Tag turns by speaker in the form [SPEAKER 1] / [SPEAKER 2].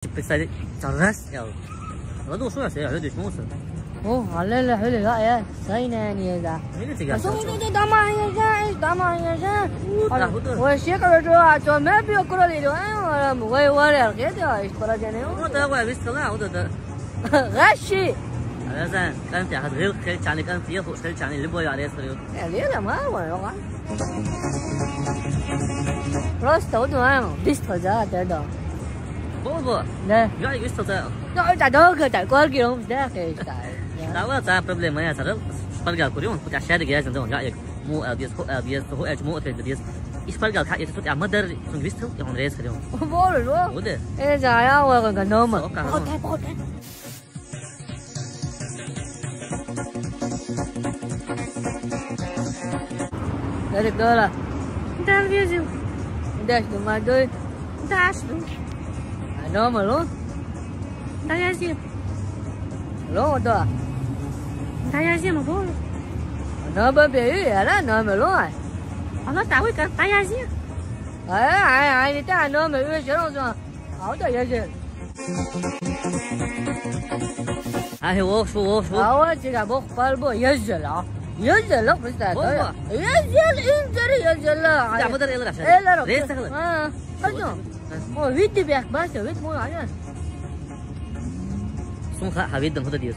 [SPEAKER 1] Pensare cerdas ya. Lalu so ya saya ada di semua.
[SPEAKER 2] Oh, على الحلو لا يا سيناني ذا.
[SPEAKER 1] Ini tiga.
[SPEAKER 2] Masuk itu damai ya. وشيء كده ما بيأكل لي ده. ولا كده إيش برجعني.
[SPEAKER 1] Oh, dah gua habis lah, udah dah.
[SPEAKER 2] غشي.
[SPEAKER 1] Alasan kan tiap hari kerja cari kan dia kerja cari lebih ya ada serius.
[SPEAKER 2] يا ليه ما هو يا راس تود ما بيست هذا ده.
[SPEAKER 1] Bobo.
[SPEAKER 2] لا.
[SPEAKER 1] Ya itu dah.
[SPEAKER 2] No, tak ada ke tak kuat kira mesti ke.
[SPEAKER 1] Tahu tak problem ya saya seperti aku dia punya share dia jangan ya mu dia so mu itu dia seperti kau itu tuh amat dari sungguh itu yang race dia.
[SPEAKER 2] Boleh lo.
[SPEAKER 1] Udah.
[SPEAKER 2] Saya awak kan nama. Pot. Dari bola. Dah biasa. Dah cuma doi. Dah tu. Nama lo. Tanya sih. Lo tu. Tanya sih mau boleh. Nama biaya ya lah nama lo. Allah tahu kan tanya sih. Ai ni tak nama biaya siapa tu? Hảo tak ya sih.
[SPEAKER 1] Ah,我说。
[SPEAKER 2] 我这个不palbo ya lah. ينزل لك بس ينزل ينزل
[SPEAKER 1] لا ما ادري الا
[SPEAKER 2] لا
[SPEAKER 1] ليش تخلص
[SPEAKER 2] هو فيديو بيك بس فيديو مو عشان
[SPEAKER 1] سون خا حبيت دم هذا ديس